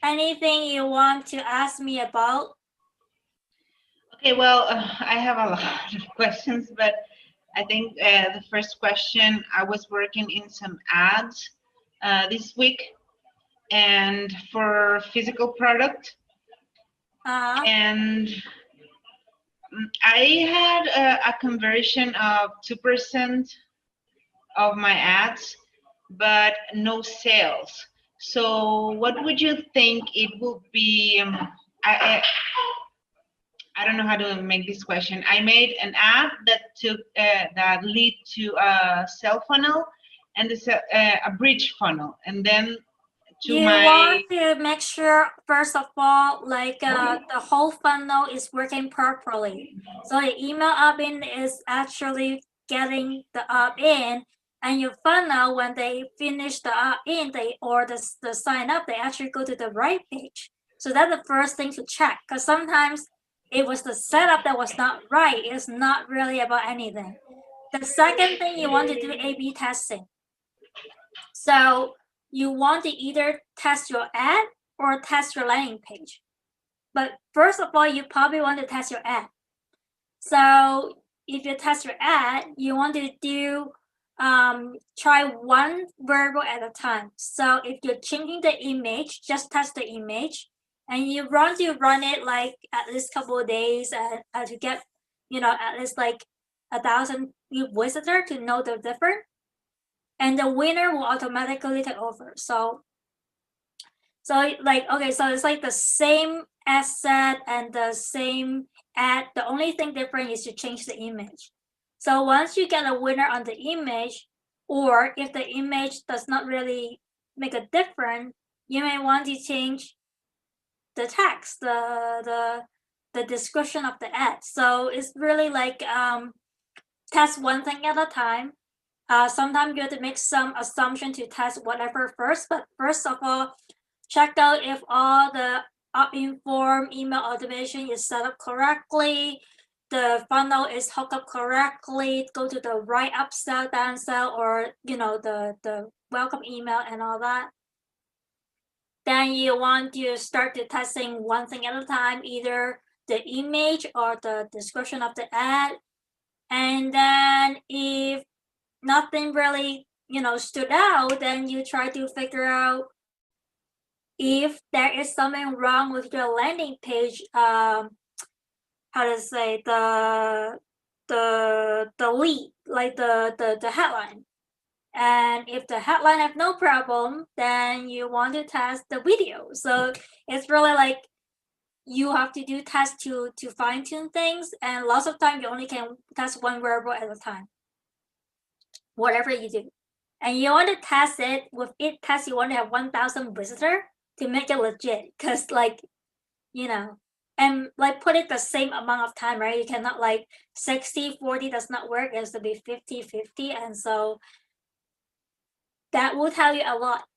anything you want to ask me about? Okay, well, I have a lot of questions, but I think the first question, I was working in some ads this week and for physical product, and I had a conversion of 2% of my ads, but no sales. So what would you think it would be? I don't know how to make this question. I made an ad that took that lead to a sell funnel and a bridge funnel, and then to You my want to make sure, first of all, like the whole funnel is working properly. So the email opt-in is actually getting the opt-in, and your funnel, when they finish the opt-in, or the sign up, they actually go to the right page. So that's the first thing to check, because sometimes it was the setup that was not right. It's not really about anything. The second thing, you want to do A/B testing. So you want to either test your ad or test your landing page. But first of all, you probably want to test your ad. So if you test your ad, you want to do try one variable at a time. So if you're changing the image, just test the image, and you want to run it like at least a couple of days to get, at least like 1,000 new visitors to know the difference, and the winner will automatically take over. So like, okay, so it's like the same asset and the same ad. The only thing different is to change the image. So once you get a winner on the image, or if the image does not really make a difference, you may want to change the text, the description of the ad. So it's really like test one thing at a time. Sometimes you have to make some assumption to test whatever first, but first of all, check out if all the opt-in form email automation is set up correctly, the funnel is hooked up correctly, go to the right upsell, downsell, or the welcome email and all that. Then you want to start the testing one thing at a time, either the image or the description of the ad. And then if nothing really stood out, then you try to figure out if there is something wrong with your landing page. How to say, the lead, like the headline. And if the headline have no problem, then you want to test the video. So it's really like you have to do tests to fine-tune things, and lots of time you only can test one variable at a time, whatever you do. And you want to test it with it test, you want to have 1,000 visitor to make it legit, because and like put it the same amount of time, right? You cannot like 60-40 does not work. It has to be 50-50, and so that will tell you a lot.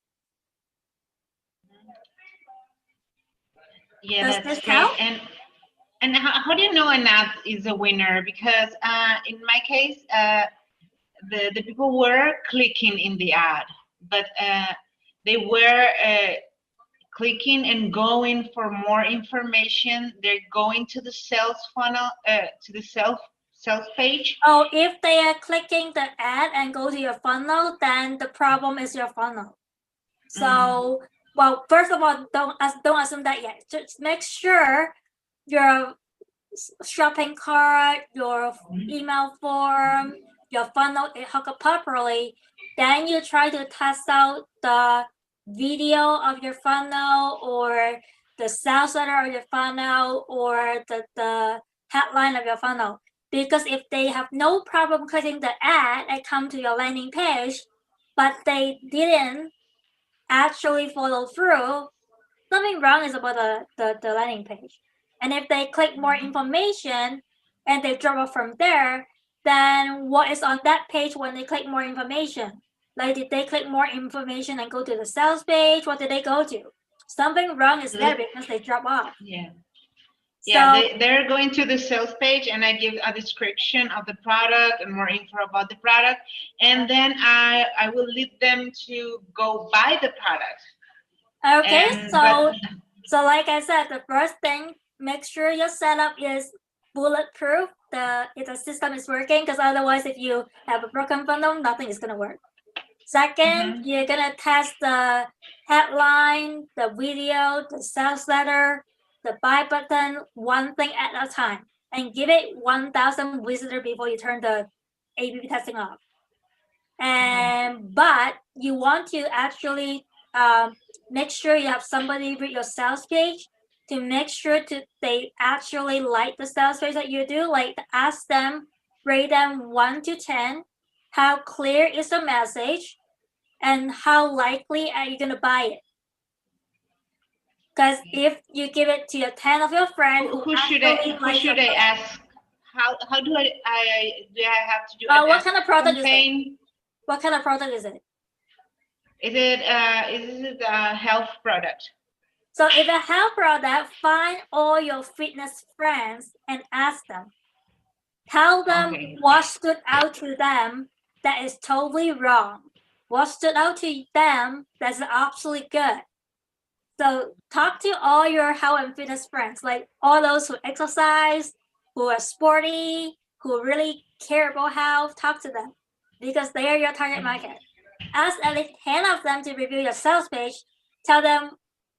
Yeah, that's great. And how do you know an ad is a winner? Because in my case, the people were clicking in the ad, but they were clicking and going for more information. They're going to the sales funnel, to the sales page. Oh, if they are clicking the ad and go to your funnel, then the problem is your funnel. So, well, first of all, don't assume that yet. Just make sure your shopping cart, your email form, your funnel is hooked up properly. Then you try to test out the video of your funnel, or the sales letter of your funnel, or the headline of your funnel. Because if they have no problem clicking the ad and come to your landing page, but they didn't actually follow through, something wrong is about the landing page. And if they click more information and they drop off from there, then what is on that page when they click more information? Like, did they click more information and go to the sales page? What did they go to? Something wrong is there because they drop off. Yeah. So, yeah, they're going to the sales page, and I give a description of the product and more info about the product, and then I will lead them to go buy the product. Okay, so So like I said, the first thing, make sure your setup is bulletproof. If the system is working, because otherwise, if you have a broken funnel, nothing is gonna work. Second, you're gonna test the headline, the video, the sales letter, the buy button, one thing at a time, and give it 1,000 visitors before you turn the A/B testing off. And but you want to actually make sure you have somebody read your sales page to make sure they actually like the sales page that you do. Like ask them, rate them 1 to 10, how clear is the message, and how likely are you gonna buy it? Because if you give it to 10 of your friends Who should I ask? How do I have to do what kind of product campaign? is it? What kind of product is it? Is it a health product? So if a health product, find all your fitness friends and ask them. Tell them what stood out to them that is totally wrong. What stood out to them that's absolutely good. So talk to all your health and fitness friends, like all those who exercise, who are sporty, who really care about health. Talk to them because they are your target market. Ask at least 10 of them to review your sales page. Tell them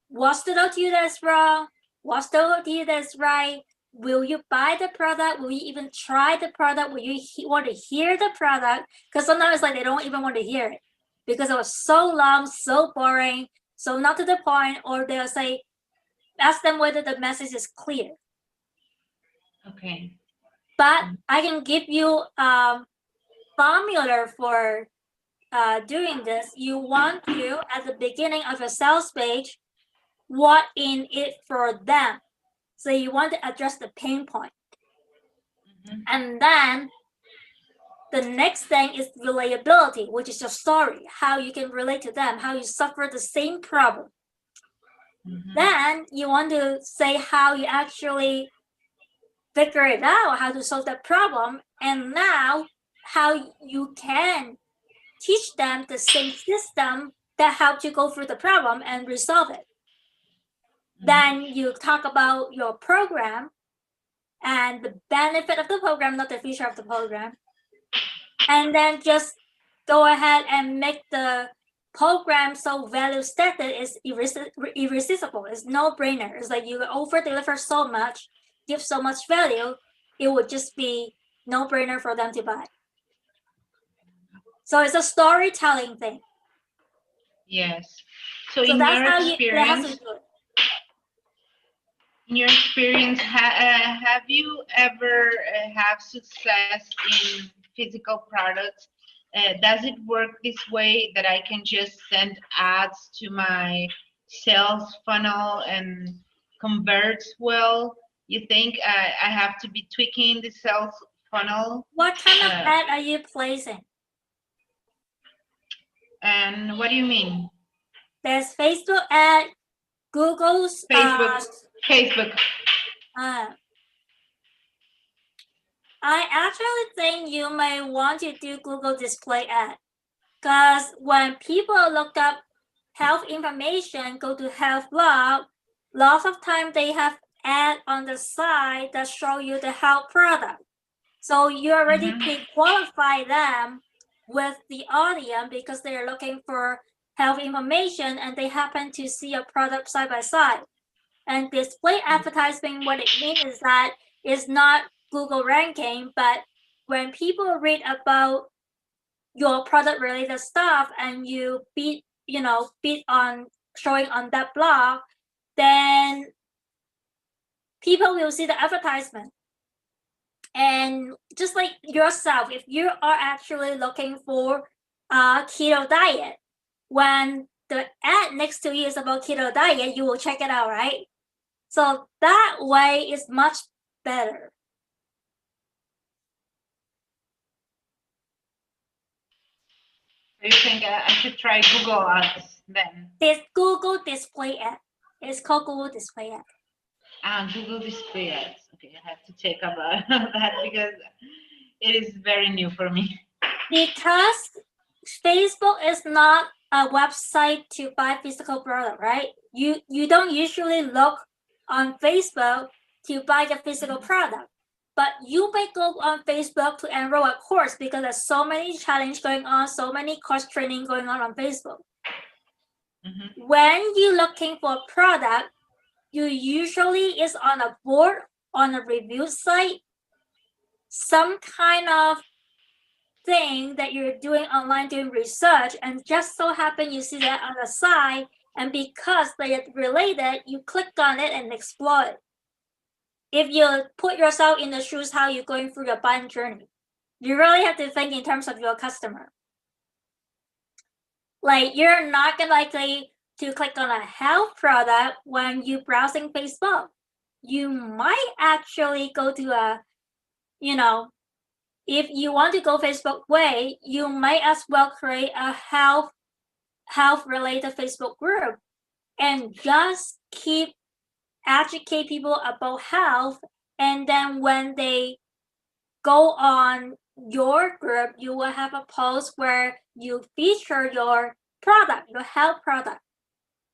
what stood out to you that's wrong, what stood out to you that's right. Will you buy the product? Will you even try the product? Will you want to hear the product? Because sometimes like they don't even want to hear it because it was so long, so boring, so not to the point, or they'll say, ask them whether the message is clear. Okay. But I can give you formula for doing this. You want to, at the beginning of your sales page, what in it for them. So you want to address the pain point. And then the next thing is relatability, which is your story, how you can relate to them, how you suffer the same problem. Then you want to say how you actually figure it out, how to solve that problem, and now how you can teach them the same system that helped you go through the problem and resolve it. Then you talk about your program and the benefit of the program, not the feature of the program. And then just go ahead and make the program so value stated is irresistible. It's no-brainer. It's like you over-deliver so much, give so much value, it would just be no-brainer for them to buy. So it's a storytelling thing. Yes. So in your experience, have you ever have success in physical products? Does it work this way that I can just send ads to my sales funnel and converts well? You think I have to be tweaking the sales funnel? What kind of ad are you placing? And what do you mean? There's Facebook ad, Google's Facebook. I actually think you may want to do Google display ad, because when people look up health information, go to health blog, lots of time they have ad on the side that show you the health product. So you already pre-qualify them with the audience because they are looking for health information and they happen to see a product side by side. And display advertising, what it means is that it's not Google ranking, but when people read about your product related stuff and you beat on showing on that blog, then people will see the advertisement. And just like yourself, if you are actually looking for a keto diet, when the ad next to you is about keto diet, you will check it out, right? So that way is much better. Do you think I should try Google Ads then? This Google Display Ad. It's called Google Display Ad. Google Display Ads. Okay, I have to check about that because it is very new for me. Because Facebook is not a website to buy physical product, right? You don't usually look on Facebook to buy the physical product, but you may go on Facebook to enroll a course because there's so many challenge going on, so many course training going on Facebook. When you're looking for a product, you usually is on a board, on a review site, some kind of thing that you're doing online doing research, and just so happen you see that on the side, and because they are related, you click on it and explore it. If you put yourself in the shoes how you're going through your buying journey, you really have to think in terms of your customer. Like, you're not gonna likely to click on a health product when you're browsing Facebook. You might actually go to a, if you want to go Facebook way, you might as well create a health related Facebook group and just keep educate people about health. And then when they go on your group, you will have a post where you feature your product, your health product.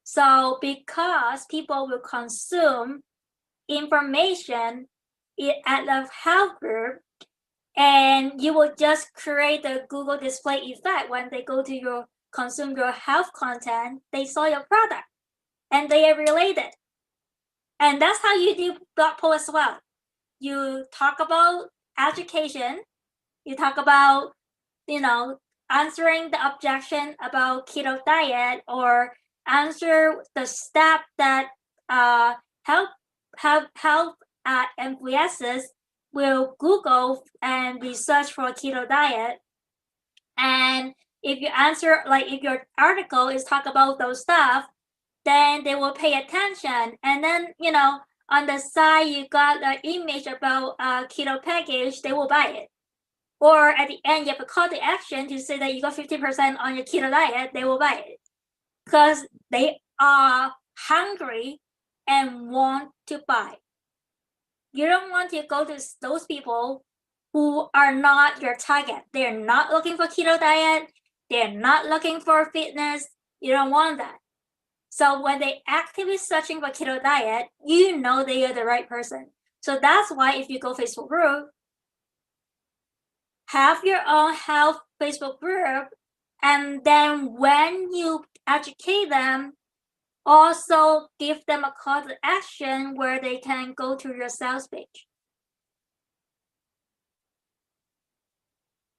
So because people will consume information at the health group, and you will just create the Google display effect. When they go to your consume your health content, they saw your product and they are related. And that's how you do blog post as well. You talk about education, you talk about, answering the objection about keto diet, or answer the step that health enthusiasts will Google and research for keto diet. And if you answer, like if your article is talk about those stuff, then they will pay attention. And then, on the side, you got an image about a keto package, they will buy it. Or at the end, you have a call to action to say that you got 50% on your keto diet, they will buy it. Because they are hungry and want to buy. You don't want to go to those people who are not your target. They're not looking for keto diet. They're not looking for fitness. You don't want that. So when they actively searching for keto diet, you know they are the right person. So that's why if you go Facebook group, have your own health Facebook group, and then when you educate them, also give them a call to action where they can go to your sales page.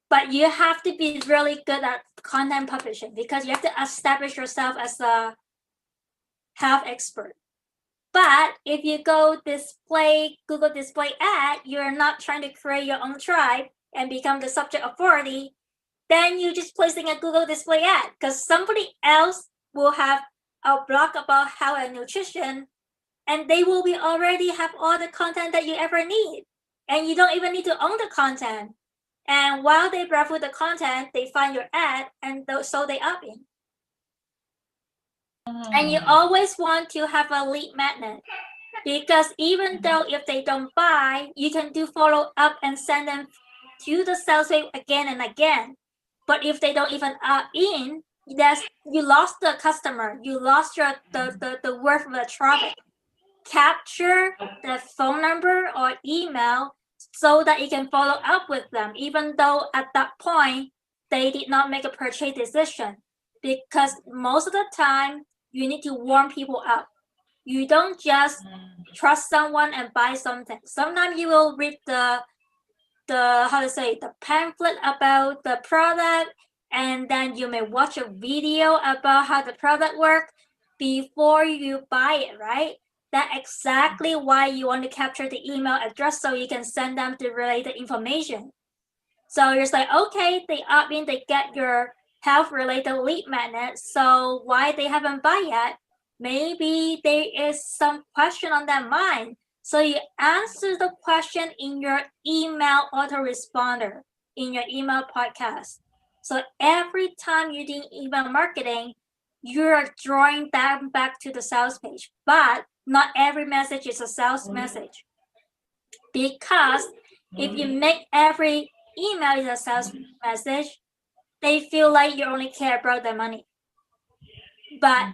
But you have to be really good at content publishing because you have to establish yourself as a health expert. But if you go Google display ad, you're not trying to create your own tribe and become the subject authority, then you're just placing a Google display ad because somebody else will have a blog about health and nutrition, and they will be already have all the content that you ever need. And you don't even need to own the content. And while they browse through the content, they find your ad, and so they opt in. And you always want to have a lead magnet, because even though if they don't buy, you can do follow up and send them to the sales page again and again. But if they don't even opt in, you lost the customer. You lost the worth of the traffic. Capture the phone number or email so that you can follow up with them, even though at that point they did not make a purchase decision. Because most of the time, you need to warm people up. You don't just trust someone and buy something. Sometimes you will read the pamphlet about the product, and then you may watch a video about how the product works before you buy it, right? That's exactly why you want to capture the email address so you can send them the related information. So you're just like, okay, they opt in, they get your health related lead magnet. So why they haven't buy yet? Maybe there is some question on their mind. So you answer the question in your email autoresponder, in your email podcast. So every time you're doing email marketing, you're drawing them back to the sales page. But not every message is a sales message. Because if you make every email is a sales message, they feel like you only care about their money. but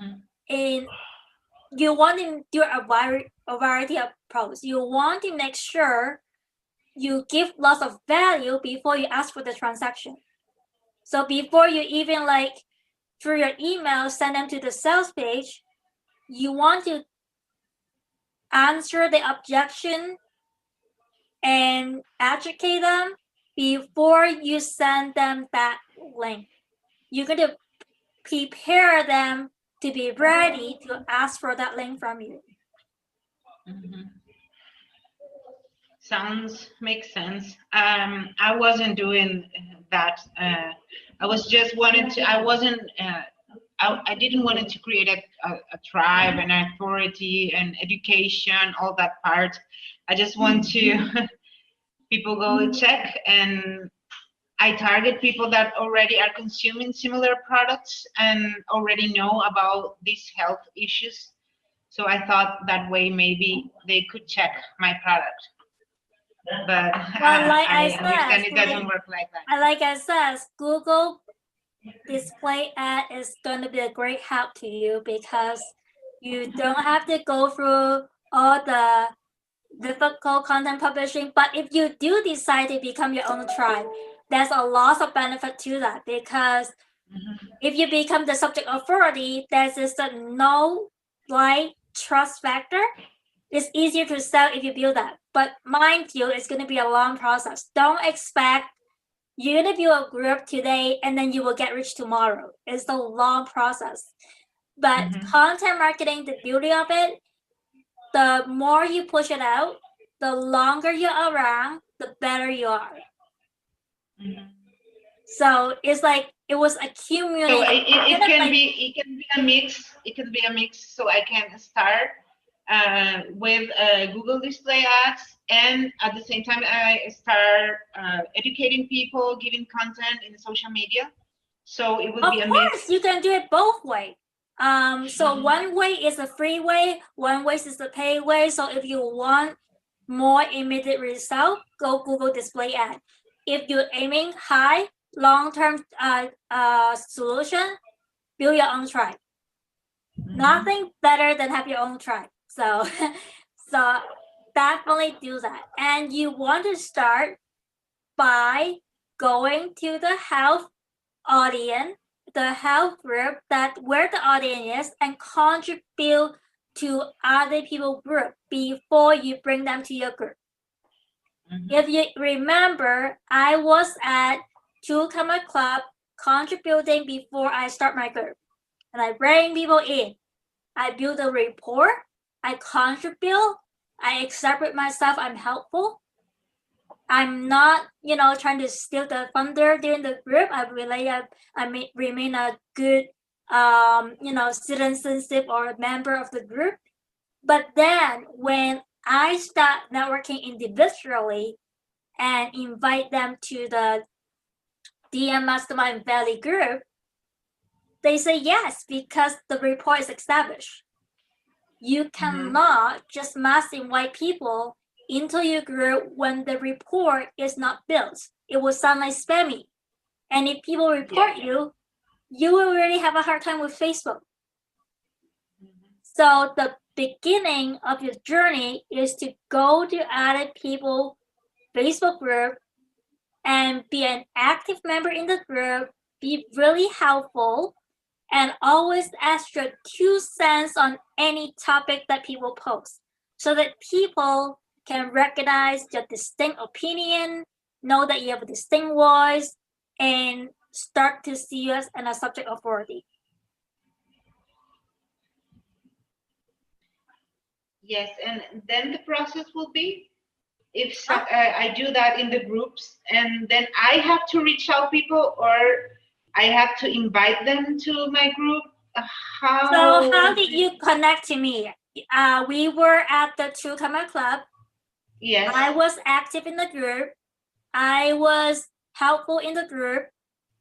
you want to do a variety of posts. You want to make sure you give lots of value before you ask for the transaction. So before you even like through your email send them to the sales page, you want to answer the objection and educate them before you send them that link. You're going to prepare them to be ready to ask for that link from you. Makes sense. I wasn't doing that. I was just wanted to. I wasn't. I didn't want to create a tribe, an authority, and education, all that part. I just want to people go check, and I target people that already are consuming similar products and already know about these health issues. So I thought that way maybe they could check my product. But I understand it doesn't work like that. Like I said, Google display ad is going to be a great help to you because you don't have to go through all the difficult content publishing. But if you do decide to become your own tribe, there's a lot of benefit to that because if you become the subject authority, there's this no like trust factor. It's easier to sell if you build that. But mind you, it's going to be a long process. Don't expect you're going to build a group today and then you will get rich tomorrow. It's a long process. But content marketing, the beauty of it, the more you push it out, the longer you're around, the better you are. So it's like it was accumulating. So it can be a mix. It can be a mix. So I can start with Google display ads, and at the same time I start educating people, giving content in social media. So it would be a mix. Of course, you can do it both ways. So one way is a free way, one way is the pay way. So if you want more immediate result, go Google display ad. If you're aiming high, long-term solution, build your own tribe. Nothing better than have your own tribe. So definitely do that. And you want to start by going to the health audience, the health group that where the audience is, and contribute to other people's group before you bring them to your group. If you remember, I was at Newcomer Club contributing before I start my group. And I bring people in. I build a rapport. I contribute. I accept it myself. I'm helpful. I'm not, trying to steal the thunder during the group. I remain a good, citizenship or a member of the group. But then when I start networking individually and invite them to the DM Mastermind Valley group, they say yes because the rapport is established. You cannot just mass invite people into your group when the report is not built. It will sound like spammy. And if people report you will really have a hard time with Facebook. So the beginning of your journey is to go to other people's Facebook group and be an active member in the group, be really helpful, and always ask your 2 cents on any topic that people post so that people can recognize your distinct opinion, know that you have a distinct voice, and start to see you as a subject authority. Yes, and then the process will be if I do that in the groups, and then I have to reach out people, or I have to invite them to my group. So how did you connect to me? We were at the Newcomer Club. Yes. I was active in the group. I was helpful in the group,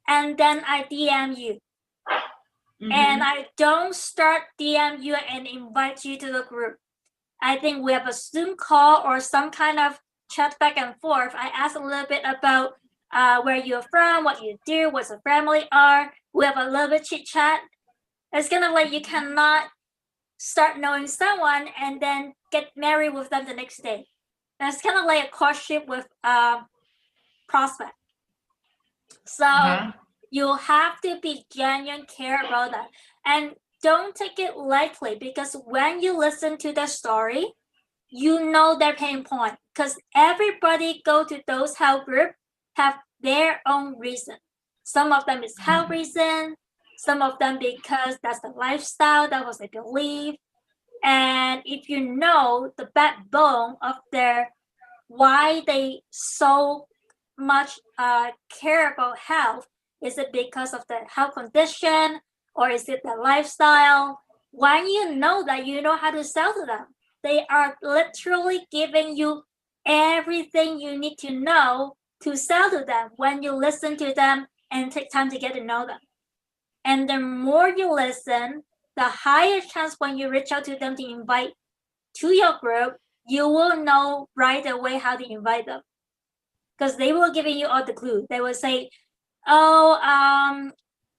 and then I DM you. And I don't start DM you and invite you to the group. I think we have a Zoom call or some kind of chat back and forth. I ask a little bit about where you're from, what you do, what your family are. We have a little bit chit chat. It's kind of like you cannot start knowing someone and then get married with them the next day. That's kind of like a courtship with prospect. So Uh-huh. you have to be genuine care about that, and don't take it lightly, because when you listen to their story, you know their pain point, because everybody go to those help group have their own reason. Some of them is health reason, some of them because that's the lifestyle, that was their belief. And if you know the backbone of their why they so much care about health, is it because of the health condition, or is it the lifestyle? When you know that, you know how to sell to them. They are literally giving you everything you need to know to sell to them when you listen to them and take time to get to know them. And the more you listen, the higher chance when you reach out to them to invite to your group, you will know right away how to invite them, because they will giving you all the clue. They will say, "Oh,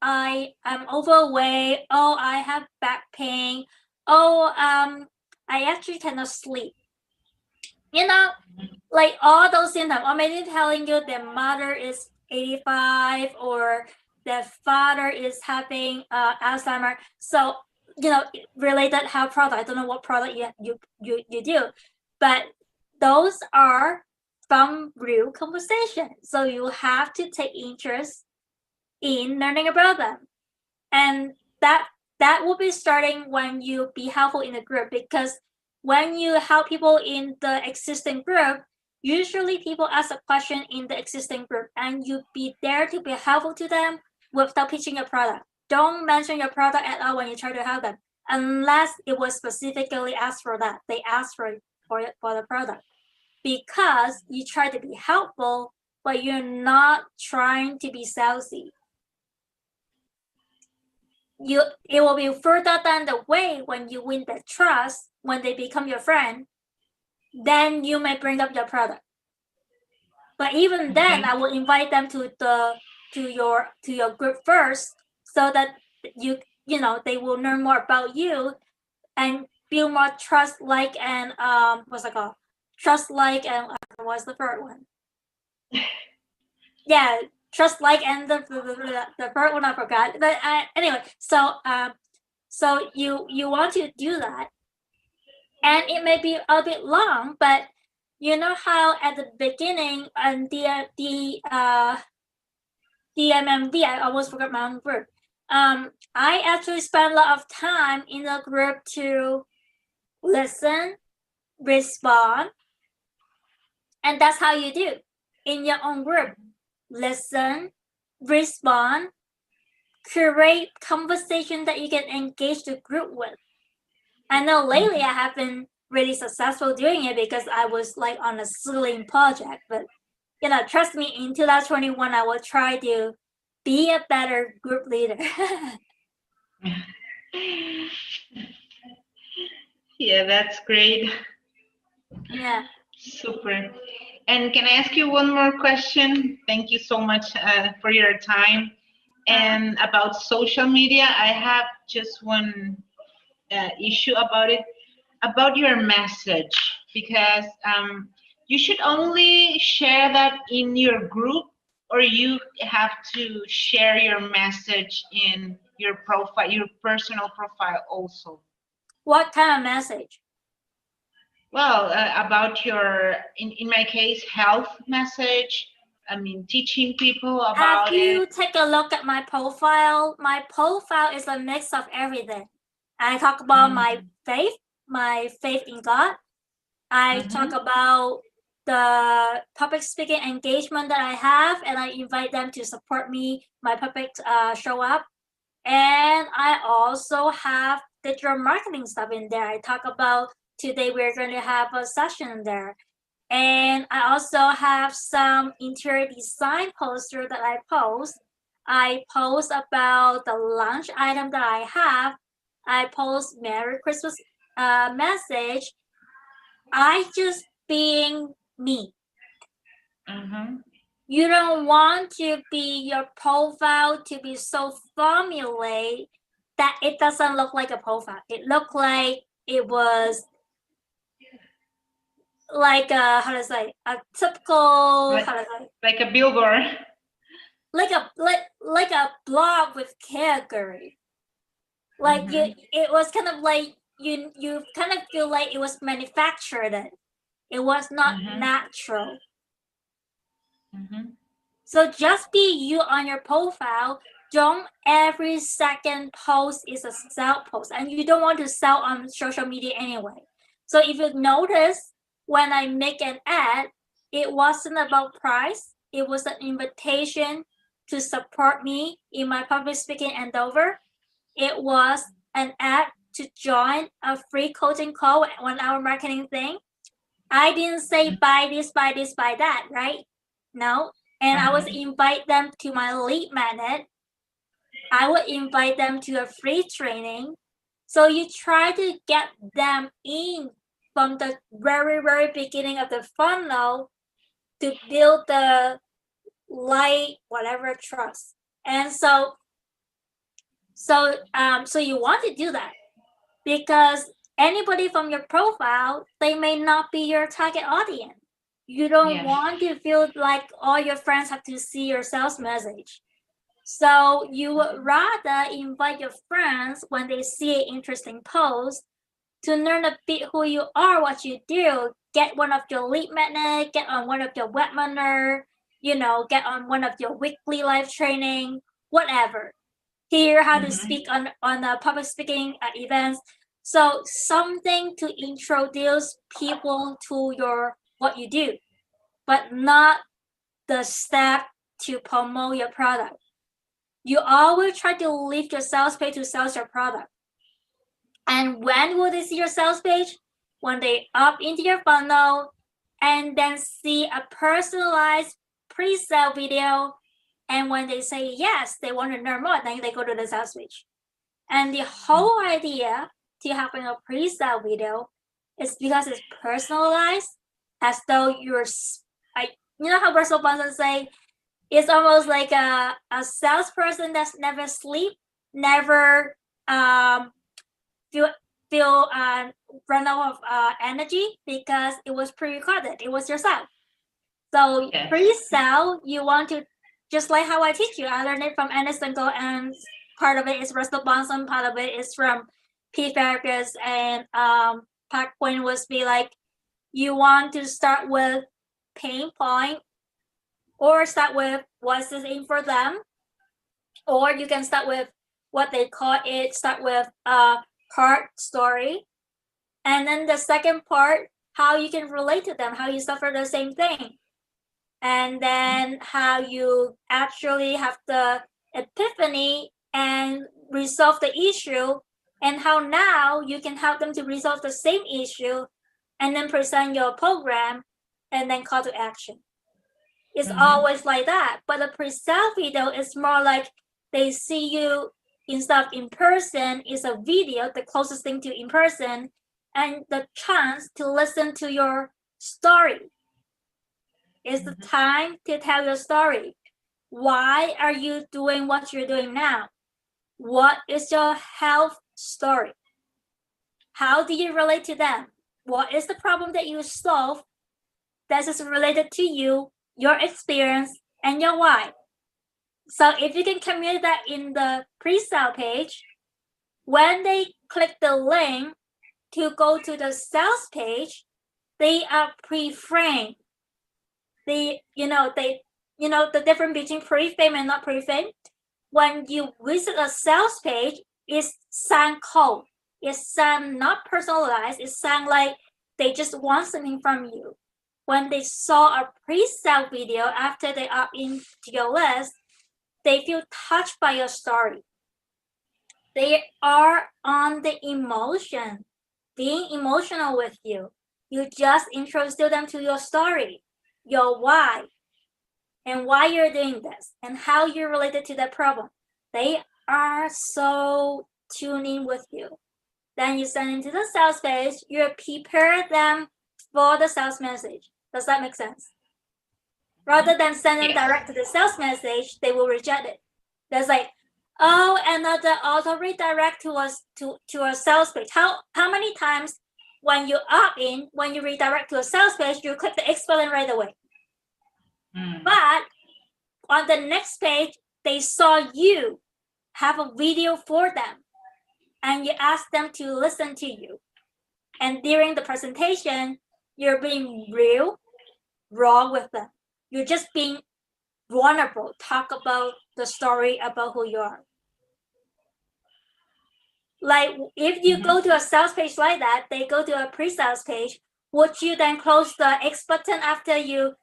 I am overweight. Oh, I have back pain. Oh, I actually cannot sleep." You know, like all those symptoms. Or maybe telling you their mother is 85, or their father is having Alzheimer. So related health product. I don't know what product you do, but those are from real conversation. So you have to take interest in learning about them, and that will be starting when you be helpful in the group, because when you help people in the existing group, usually people ask a question in the existing group, and you be there to be helpful to them without pitching your product. Don't mention your product at all when you try to help them, unless it was specifically asked for that. They asked for the product, because you try to be helpful, but you're not trying to be salesy. It will be further down the way when you win their trust, when they become your friend, then you may bring up your product. But even then, I will invite them to your group first, so that they will learn more about you and build more trust, like, and what's it called? Trust, like, and what's the third one? Yeah, trust, like, and the third one I forgot. But anyway, so you want to do that, and it may be a bit long, but you know how at the beginning and the DMMD, I almost forgot my own group. I actually spent a lot of time in the group to listen, respond, and that's how you do in your own group. Listen, respond, create conversation that you can engage the group with. I know lately I have been really successful doing it because I was like on a schooling project, but trust me, in 2021 I will try to be a better group leader. Yeah, that's great. Yeah. Super. And can I ask you one more question? Thank you so much for your time. And about social media, I have just one issue about it, about your message, because you should only share that in your group, or you have to share your message in your profile, your personal profile also. What kind of message? Well, about your, in my case, health message. I mean, teaching people about Have you it. take a look at my profile? My profile is a mix of everything. I talk about my faith in God. I talk about the public speaking engagement that I have, and I invite them to support me, my public show up. And I also have digital marketing stuff in there. I talk about today we're going to have a session there. And I also have some interior design poster that I post. I post about the lunch item that I have. I post Merry Christmas message. I just being me. You don't want to be your profile to be so formulaic that it doesn't look like a profile. It looked like it was like a, how to say, a typical, Like- how to say, Like a billboard. like a blog with category. Like you, it was kind of like you kind of feel like it was manufactured. It was not natural. So just be you on your profile. Don't every second post is a sell post, and you don't want to sell on social media anyway. So if you notice, when I make an ad, it wasn't about price. It was an invitation to support me in my public speaking endeavor. It was an ad to join a free coaching call, 1 hour marketing thing. I didn't say buy this, buy this, buy that, right? No. And I was invite them to my lead magnet. I would invite them to a free training. So you try to get them in from the very, very beginning of the funnel to build the whatever trust. And so you want to do that because anybody from your profile, they may not be your target audience. You don't want to feel like all your friends have to see your sales message. So you would rather invite your friends when they see an interesting post to learn a bit who you are, what you do, get one of your lead magnet, get on one of your webinar, get on one of your weekly live training, whatever. Hear how to speak on public speaking events. So something to introduce people to what you do, but not the step to promote your product. You always try to leave your sales page to sell your product. And when will they see your sales page? When they up into your funnel and then see a personalized pre-sale video. And when they say yes, they want to learn more, then they go to the sales page. And the whole idea to having a pre-sale video is because it's personalized, as though you're, how Russell Brunson say, it's almost like a salesperson that's never sleep, never feel run out of energy because it was pre-recorded. It was yourself. So pre-sale, you want to, just like how I teach you, I learned it from Anderson Go, and part of it is Russell Brunson, part of it is from Pete Fergus, and Pat Quinn was be like, you want to start with pain point, or start with what's the thing for them, or you can start with what they call it, start with part story, and then the second part, how you can relate to them, how you suffer the same thing, and then how you actually have the epiphany and resolve the issue, and how now you can help them to resolve the same issue, and then present your program, and then call to action. It's always like that. But the pre-sale video is more like they see you instead of in person, is a video, the closest thing to in person, and the chance to listen to your story. It's the time to tell your story. Why are you doing what you're doing now? What is your health story? How do you relate to them? What is the problem that you solve that is related to you, your experience, and your why? So if you can communicate that in the pre-sale page, when they click the link to go to the sales page, they are pre-framed. The difference between pre-frame and not pre-frame. When you visit a sales page, it's sound cold. It sound not personalized. It sound like they just want something from you. When they saw a pre-sale video after they opt into your list, they feel touched by your story. They are on the emotion, being emotional with you. You just introduce them to your story, your why, and why you're doing this, and how you're related to that problem. They are so tuning with you. Then you send into the sales page, you prepare them for the sales message. Does that make sense? Rather than send them direct to the sales message, they will reject it. That's like, Oh, and the auto redirect to us to a sales page. How many times when you opt in, when you redirect to a sales page, you click the X button right away. But on the next page, they saw you have a video for them, and you ask them to listen to you. And during the presentation, you're being real, raw with them. You're just being vulnerable. Talk about the story about who you are. Like if you go to a sales page like that, they go to a pre-sales page. Would you then close the X button after you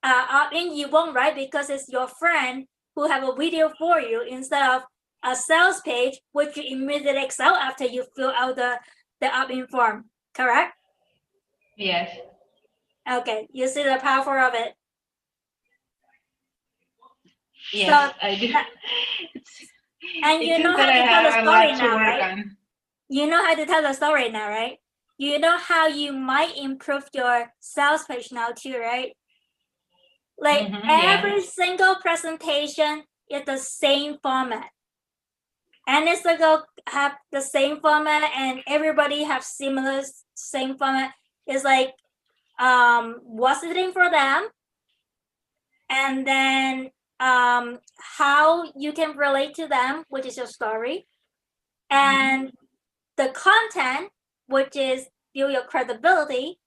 opt in? You won't, right? Because it's your friend who have a video for you instead of a sales page, which you immediately X out after you fill out the opt-in form. Correct? Yes. Okay, you see the power of it. Yes, so, I do. And you know how to tell the story now, right? You know how to tell the story now, right? You know how you might improve your sales page now too, right? Like every single presentation is the same format. And it's like have the same format, and everybody have similar same format. It's like what's the thing for them, and then how you can relate to them, which is your story, and the content, which is build your credibility,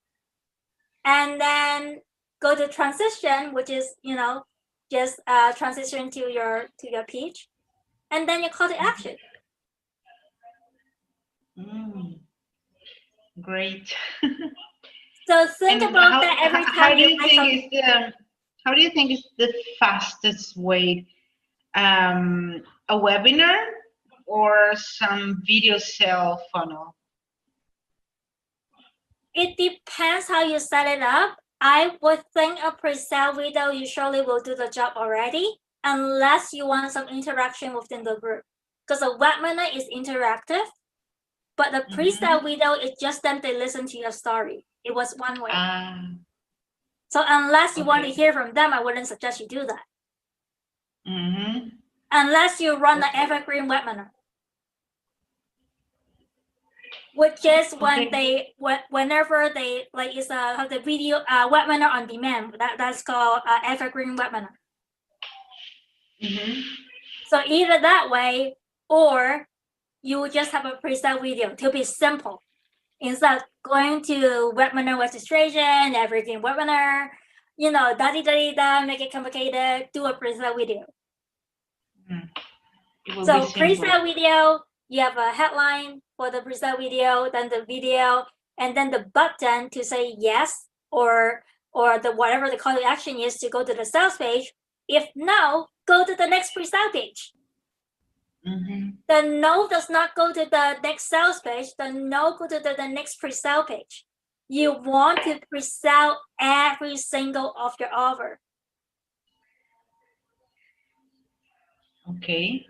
and then go to transition, which is just transition to your pitch, and then your call to action. Great. So think about that every time. How do you think is the fastest way? A webinar or some video sale funnel? It depends how you set it up. I would think a pre-sale video usually will do the job already, unless you want some interaction within the group. Because a webinar is interactive, but the pre-sale video is just them to listen to your story. It was one way. So unless you want to hear from them, I wouldn't suggest you do that. Unless you run the evergreen webinar, which is when whenever they like it's have the video webinar on demand. That's called evergreen webinar. So either that way, or you just have a pre-sale video to be simple. Instead of going to webinar registration, evergreen webinar, make it complicated, do a pre-sale video. So pre-sale video, you have a headline for the pre-sale video, then the video, and then the button to say yes or the whatever the call to action is to go to the sales page. If no, go to the next pre-sale page. The no does not go to the next sales page. The no go to the next pre-sale page. You want to pre-sell every single of your offer. Okay.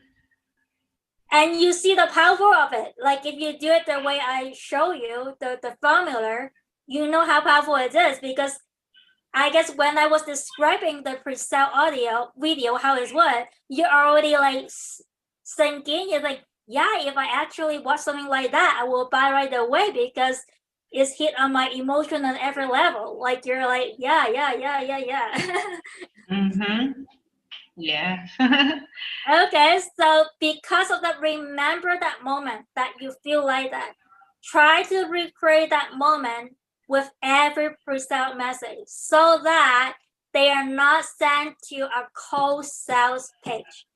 And you see the power of it. Like if you do it the way I show you, the formula, you know how powerful it is, because I guess when I was describing the pre-sale audio video, how it was, you're already like thinking, you're like, yeah, if I actually watch something like that, I will buy right away because it's hit on my emotion on every level. Like you're like, yeah. Yes. Okay, so because of that, remember that moment that you feel like that. Try to recreate that moment with every pre-sale message so that they are not sent to a cold sales page.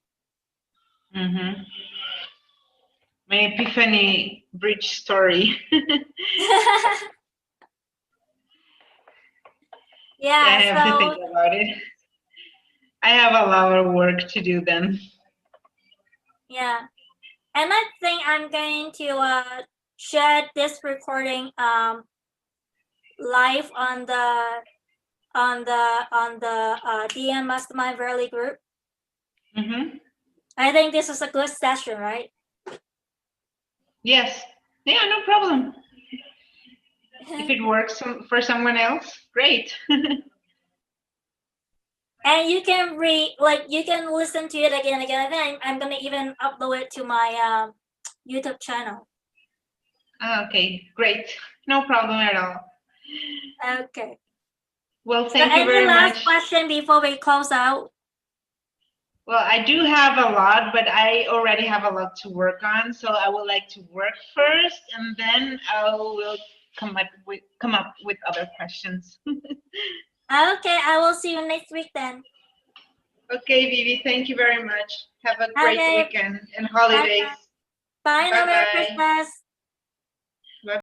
My epiphany bridge story. Yeah, I have to think about it. I have a lot of work to do then. Yeah, and I think I'm going to share this recording live on the DM Mastermind Verily group. I think this is a good session, right? Yes. Yeah, no problem. If it works for someone else, great. And you can read, like you can listen to it again and again. I think I'm gonna even upload it to my YouTube channel. Okay, great. No problem at all. Okay. Well, So thank you any very last much. question before we close out? Well, I do have a lot, but I already have a lot to work on. So I would like to work first, and then I will come up with other questions. Okay, I will see you next week then. Okay, Vivi, thank you very much. Have a great Okay, weekend and holidays. bye now, Merry Bye-bye. Christmas.